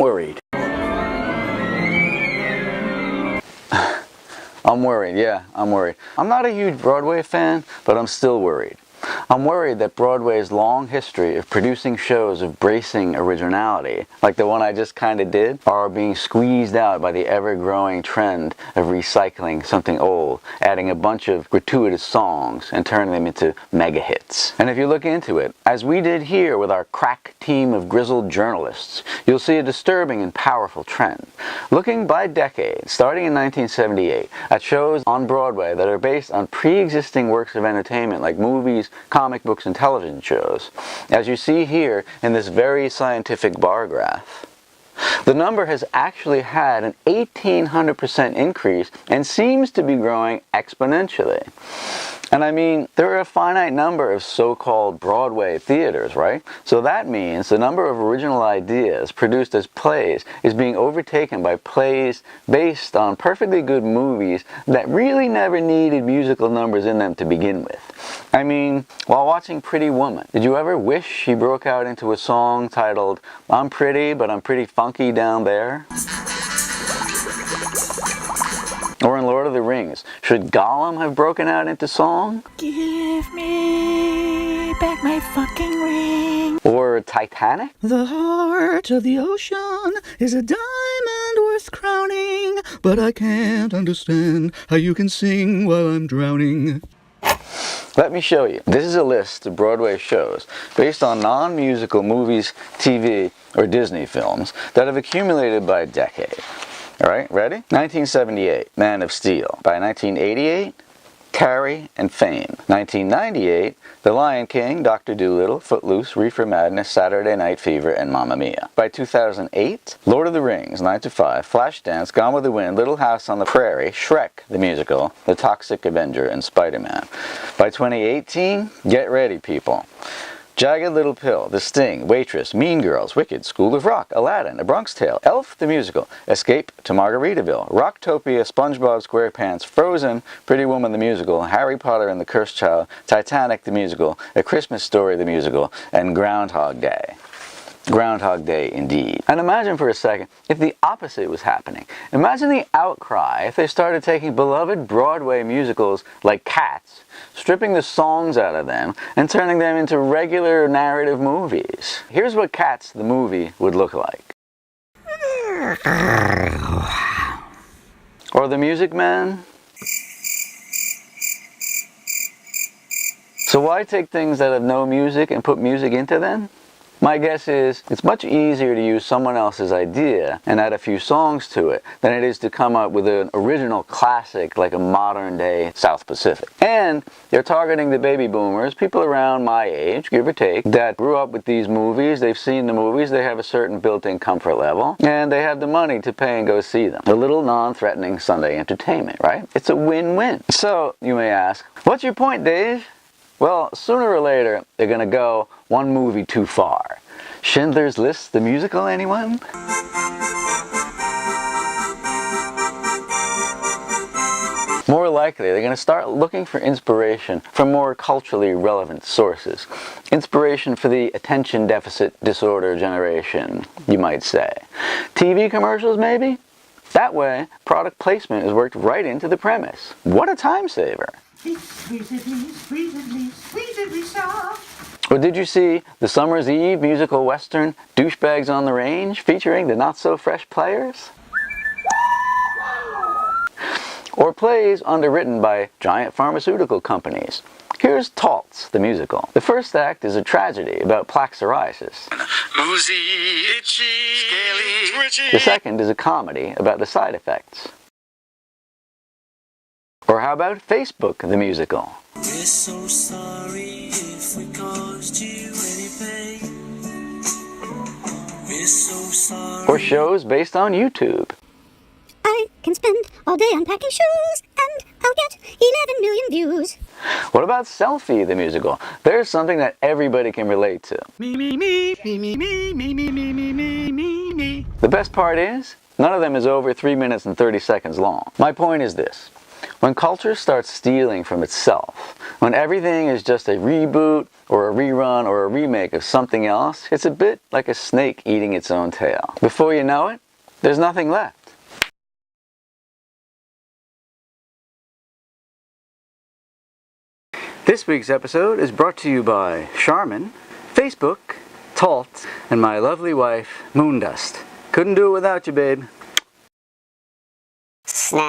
worried. I'm worried, yeah, I'm worried. I'm not a huge Broadway fan, but I'm still worried. I'm worried that Broadway's long history of producing shows of bracing originality, like the one I just kinda did, are being squeezed out by the ever-growing trend of recycling something old, adding a bunch of gratuitous songs, and turning them into mega hits. And if you look into it, as we did here with our crack team of grizzled journalists, you'll see a disturbing and powerful trend. Looking by decade, starting in 1978, at shows on Broadway that are based on pre-existing works of entertainment like movies, comic books, and television shows, as you see here in this very scientific bar graph. The number has actually had an 1,800% increase and seems to be growing exponentially. And I mean, there are a finite number of so-called Broadway theaters, right? So that means the number of original ideas produced as plays is being overtaken by plays based on perfectly good movies that really never needed musical numbers in them to begin with. I mean, while watching Pretty Woman, did you ever wish she broke out into a song titled, "I'm pretty, but I'm pretty funky down there"? Or in Lord of the Rings, should Gollum have broken out into song? Give me back my fucking ring. Or Titanic? The heart of the ocean is a diamond worth crowning, but I can't understand how you can sing while I'm drowning. Let me show you. This is a list of Broadway shows based on non-musical movies, TV, or Disney films that have accumulated by decade. Alright, ready? 1978, Man of Steel. By 1988, Carrie and Fame. 1998, The Lion King, Dr. Dolittle, Footloose, Reefer Madness, Saturday Night Fever, and Mamma Mia. By 2008, Lord of the Rings, 9 to 5, Flashdance, Gone with the Wind, Little House on the Prairie, Shrek, the musical, The Toxic Avenger, and Spider-Man. By 2018, get ready, people. Jagged Little Pill, The Sting, Waitress, Mean Girls, Wicked, School of Rock, Aladdin, A Bronx Tale, Elf the Musical, Escape to Margaritaville, Rocktopia, SpongeBob SquarePants, Frozen, Pretty Woman the Musical, Harry Potter and the Cursed Child, Titanic the Musical, A Christmas Story the Musical, and Groundhog Day. Groundhog Day indeed. And imagine for a second if the opposite was happening. Imagine the outcry if they started taking beloved Broadway musicals like Cats, stripping the songs out of them, and turning them into regular narrative movies. Here's what Cats the movie would look like. Or The Music Man. So why take things that have no music and put music into them? My guess is it's much easier to use someone else's idea and add a few songs to it than it is to come up with an original classic like a modern-day South Pacific. And they're targeting the baby boomers, people around my age, give or take, that grew up with these movies, they've seen the movies, they have a certain built-in comfort level, and they have the money to pay and go see them. A little non-threatening Sunday entertainment, right? It's a win-win. So, you may ask, what's your point, Dave? Well, sooner or later, they're going to go one movie too far. Schindler's List, the musical, anyone? More likely, they're going to start looking for inspiration from more culturally relevant sources. Inspiration for the attention deficit disorder generation, you might say. TV commercials, maybe? That way, product placement is worked right into the premise. What a time saver! Squeezedly soft. Or did you see the Summer's Eve musical western Douchebags on the Range featuring the not-so-fresh Players? Or plays underwritten by giant pharmaceutical companies. Here's Taltz, the musical. The first act is a tragedy about plaque psoriasis. Oozy, itchy, scaly, twitchy. The second is a comedy about the side effects. Or how about Facebook, the musical? We're so sorry if we caused you any pain. We're so sorry. Or shows based on YouTube. I can spend all day unpacking shoes, and I'll get 11 million views. What about Selfie, the musical? There's something that everybody can relate to. Me, me, me, me, me, me, me, me, me, me, me, me, me. The best part is, none of them is over 3 minutes and 30 seconds long. My point is this. When culture starts stealing from itself, when everything is just a reboot or a rerun or a remake of something else, it's a bit like a snake eating its own tail. Before you know it, there's nothing left. This week's episode is brought to you by Charmin, Facebook, Talt, and my lovely wife, Moondust. Couldn't do it without you, babe. Snap.